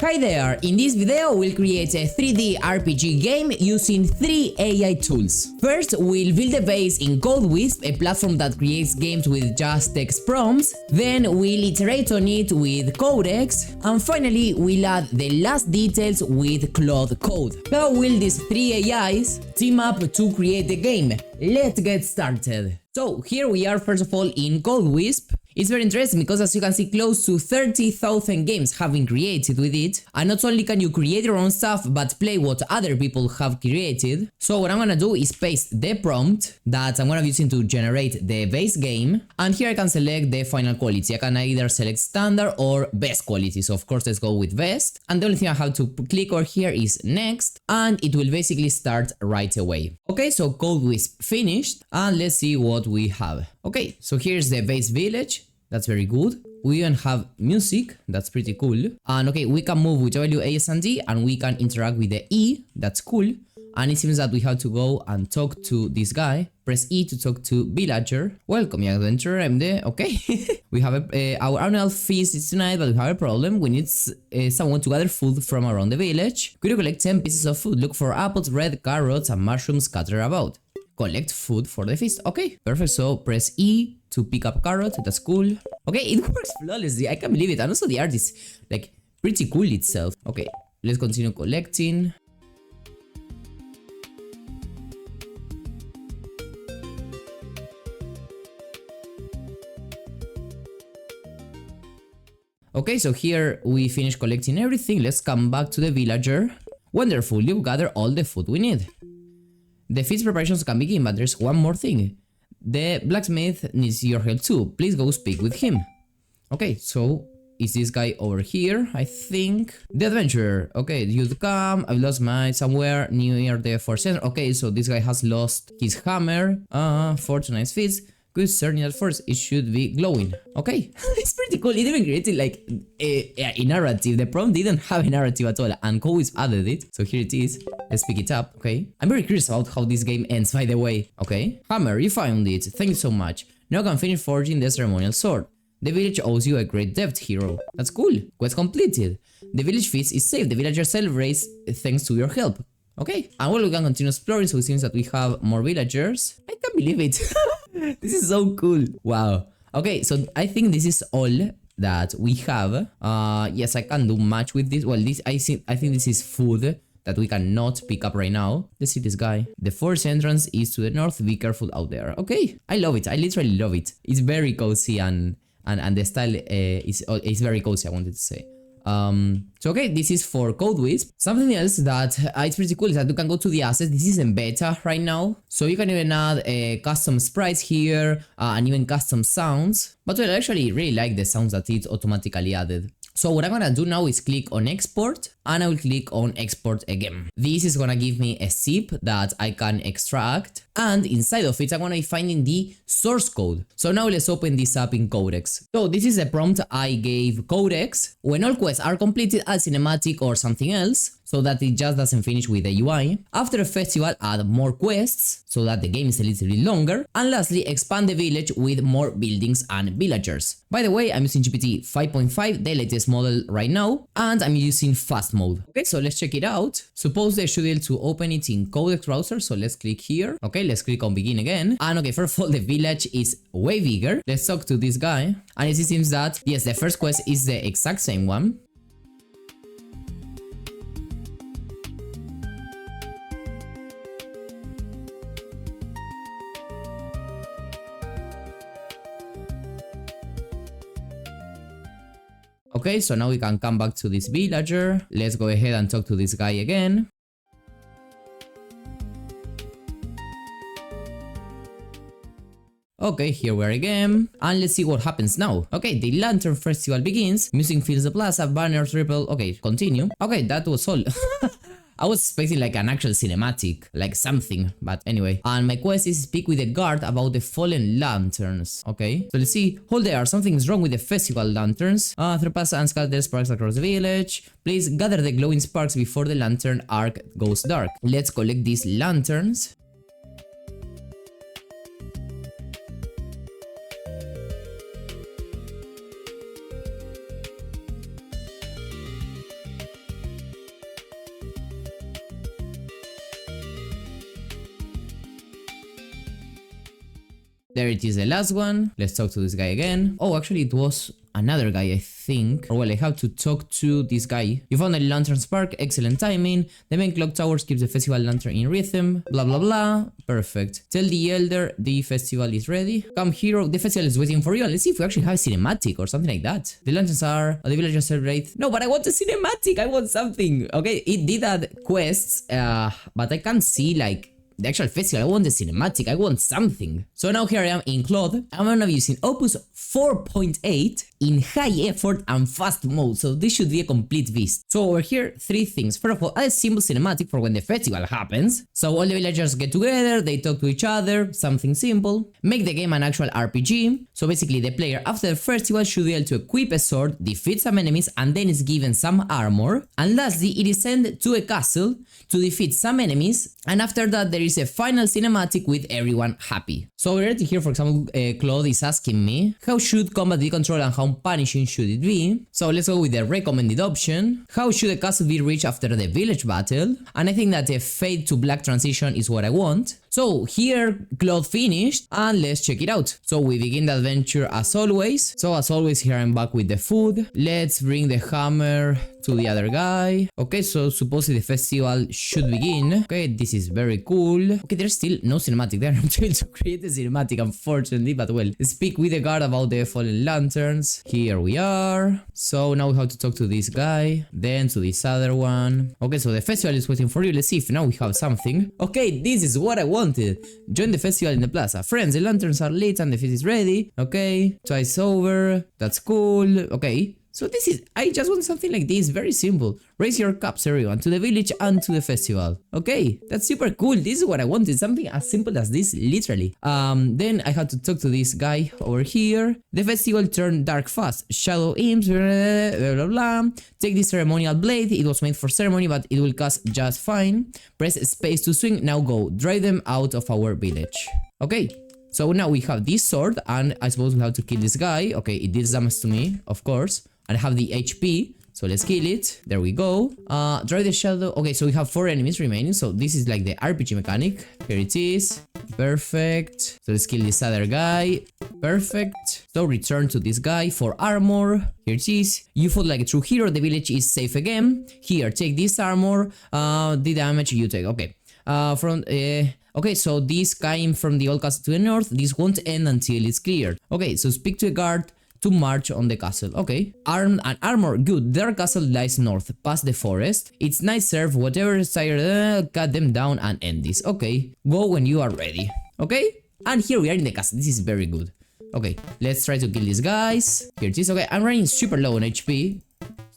Hi there! In this video we'll create a 3D RPG game using 3 AI tools. First, we'll build a base in Godot, a platform that creates games with just text prompts. Then we'll iterate on it with Codex. And finally, we'll add the last details with Cloud Code. How will these 3 AIs team up to create the game? Let's get started. So here we are first of all in Godot. It's very interesting because as you can see, close to 30,000 games have been created with it. And not only can you create your own stuff, but play what other people have created. So what I'm gonna do is paste the prompt that I'm gonna be using to generate the base game. And here I can select the final quality. I can either select standard or best quality. So of course, let's go with best. And the only thing I have to click over here is next. And it will basically start right away. Okay, so code is finished. And let's see what we have. Okay, so here's the base village. That's very good. We even have music. That's pretty cool. And okay, we can move with W, A, S, and D, and we can interact with the E. That's cool. And it seems that we have to go and talk to this guy. Press E to talk to villager. Welcome, young adventurer. I'm there. Okay. We have our annual feast is tonight, but we have a problem. We need someone to gather food from around the village. Could you collect 10 pieces of food? Look for apples, red carrots, and mushrooms scattered about. Collect food for the feast. Okay, perfect. So press E to pick up carrot. That's cool. Okay, it works flawlessly. I can't believe it. And also the art is like pretty cool itself. Okay, let's continue collecting. Okay, so here we finish collecting everything. Let's come back to the villager. Wonderful, you've gathered all the food we need. The feast preparations can begin, but there's one more thing. The blacksmith needs your help too. Please go speak with him. Okay, so is this guy over here? I think. The adventurer. Okay, you've come. I've lost mine somewhere near the forest center. Okay, so this guy has lost his hammer. For tonight's feast. Good searching at first. It should be glowing. Okay, it's pretty cool. It even created like a narrative. The prompt didn't have a narrative at all, and Code's added it. So here it is. Let's pick it up. Okay, I'm very curious about how this game ends, by the way. Okay, hammer, you found it. Thank you so much. Now I can finish forging the ceremonial sword. The village owes you a great debt, hero. That's cool. Quest completed. The village feast is safe. The villagers celebrate thanks to your help. Okay, and well, we can continue exploring. So it seems that we have more villagers. I can't believe it. This is so cool. Wow. Okay, so I think this is all that we have. Yes, I can't do much with this. Well, I think this is food that we cannot pick up right now. Let's see this guy. The forest entrance is to the north. Be careful out there. Okay, I love it. I literally love it. It's very cozy and the style is very cozy, I wanted to say. So okay, this is for CodeWisp. Something else that it's pretty cool is that you can go to the assets. This is in beta right now, so you can even add custom sprites here and even custom sounds. But well, I actually really like the sounds that it automatically added. So what I'm gonna do now is click on export, and I will click on export again. This is gonna give me a zip that I can extract, and inside of it I'm gonna be finding the source code. So now let's open this up in Codex. So this is the prompt I gave Codex. When all quests are completed, add cinematic or something else, so that it just doesn't finish with the UI. After a festival, add more quests, so that the game is a little bit longer. And lastly, expand the village with more buildings and villagers. By the way, I'm using GPT 5.5, the latest model right now, and I'm using fast mode. Okay, so let's check it out. Suppose I should be able to open it in Codex browser, so let's click here. Okay, let's click on begin again. And okay, first of all, the village is way bigger. Let's talk to this guy. And it seems that, yes, the first quest is the exact same one. Okay, so now we can come back to this villager. Let's go ahead and talk to this guy again. Okay, here we are again, and let's see what happens now. Okay, the Lantern Festival begins. Music fills the plaza, banners ripple. Okay, continue. Okay, that was all. I was expecting like an actual cinematic, like something, but anyway. And my quest is speak with the guard about the fallen lanterns. Okay, so let's see. Hold there, something's wrong with the festival lanterns. Throw past and scatter sparks across the village. Please gather the glowing sparks before the lantern arc goes dark. Let's collect these lanterns. There it is, the last one. Let's talk to this guy again. Oh, actually it was another guy, I think. Or well, I have to talk to this guy. You found a lantern spark, excellent timing. The main clock towers keeps the festival lantern in rhythm. Blah blah blah. Perfect. Tell the elder the festival is ready. Come hero, the festival is waiting for you. Let's see if we actually have a cinematic or something like that. The lanterns are the villagers celebrate. No, but I want a cinematic. I want something. Okay, it did add quests, but I can't see like the actual festival. I want the cinematic, I want something. So now here I am in Claude. I'm gonna be using Opus 4.8 in high effort and fast mode, so this should be a complete beast. So over here, 3 things. First of all, add a simple cinematic for when the festival happens. So all the villagers get together, they talk to each other, something simple. Make the game an actual RPG. So basically the player after the festival should be able to equip a sword, defeat some enemies, and then is given some armor. And lastly, it is sent to a castle to defeat some enemies, and after that there is a final cinematic with everyone happy. So already here, for example, Claude is asking me, how should combat be controlled and how punishing should it be? So let's go with the recommended option. How should a castle be reached after the village battle? And I think that a fade to black transition is what I want. So here Claude finished, and let's check it out. So we begin the adventure as always. So as always here I'm back with the food. Let's bring the hammer to the other guy. Okay, so supposedly the festival should begin. Okay, this is very cool. Okay, there's still no cinematic there. I'm trying to create a cinematic, unfortunately, but well, speak with the guard about the fallen lanterns. Here we are. So now we have to talk to this guy, then to this other one. Okay, so the festival is waiting for you. Let's see if now we have something. Okay, this is what I wanted. Join the festival in the plaza. Friends, the lanterns are lit and the feast is ready. Okay, twice over. That's cool. Okay. So this is, I just want something like this, very simple. Raise your cups everyone, to the village and to the festival. Okay, that's super cool. This is what I wanted, something as simple as this, literally. Then I had to talk to this guy over here. The festival turned dark fast. Shadow imps, blah blah blah. Take this ceremonial blade, it was made for ceremony but it will cast just fine. Press space to swing, now go. Drive them out of our village. Okay. So now we have this sword and I suppose we have to kill this guy. Okay, it did damage to me, of course. And I have the HP, so let's kill it. There we go. Drive the shadow. Okay, so we have 4 enemies remaining. So this is like the RPG mechanic. Here it is. Perfect. So let's kill this other guy. Perfect. So return to this guy for armor. Here it is. You fought like a true hero. The village is safe again. Here, take this armor. The damage you take. Okay. Okay, so this came from the old castle to the north. This won't end until it's cleared. Okay, so speak to a guard to march on the castle. Okay. Armed and armor. Good. Their castle lies north, past the forest. It's nice serve. Whatever is tired, cut them down and end this. Okay. Go when you are ready. Okay. And here we are in the castle. This is very good. Okay. Let's try to kill these guys. Here it is. Okay. I'm running super low on HP.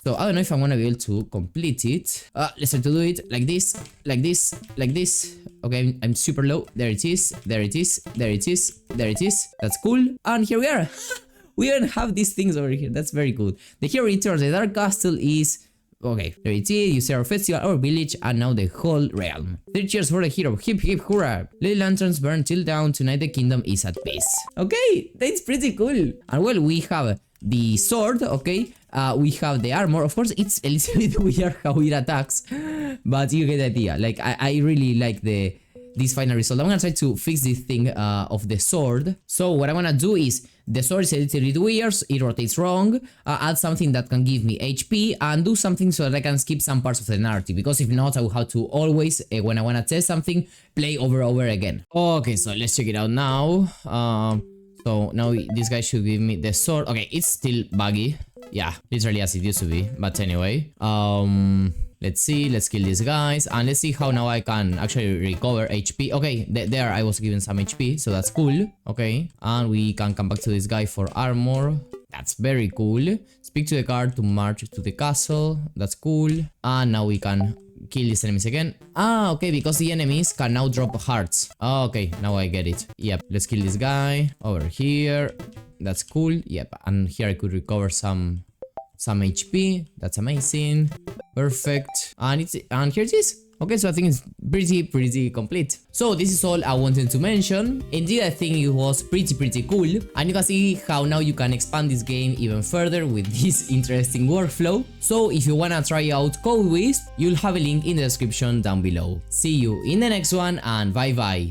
So I don't know if I'm gonna be able to complete it. Let's try to do it like this, like this, like this. Okay, I'm super low. There it is. There it is. There it is. There it is. That's cool. And here we are. We don't have these things over here. That's very good. The hero returns. The dark castle is... Okay, there it is. You see our festival, our village, and now the whole realm. 3 cheers for the hero. Hip hip hurrah. Little lanterns burn till dawn. Tonight the kingdom is at peace. Okay, that's pretty cool. And well, we have the sword, okay? We have the armor. Of course, it's a little bit weird how it attacks, but you get the idea. Like, I really like this final result. I'm gonna try to fix this thing of the sword. So what I wanna do is, the sword is a little bit weird, it rotates wrong, add something that can give me HP, and do something so that I can skip some parts of the narrative, because if not, I will have to always, when I wanna test something, play over again. Okay, so let's check it out now. So now this guy should give me the sword. Okay, it's still buggy. Yeah, literally as it used to be, but anyway. Let's see, let's kill these guys, and let's see how now I can actually recover HP. Okay, there I was given some HP, so that's cool. Okay, and we can come back to this guy for armor. That's very cool. Speak to the guard to march to the castle. That's cool. And now we can kill these enemies again. Okay, because the enemies can now drop hearts. Okay, now I get it. Yep, let's kill this guy over here. That's cool. Yep, and here I could recover some HP. That's amazing. Perfect. And here it is. Okay, so I think it's pretty complete. So this is all I wanted to mention. Indeed, I think it was pretty cool. And you can see how now you can expand this game even further with this interesting workflow. So if you wanna try out Code Wisp, you'll have a link in the description down below. See you in the next one, and bye bye.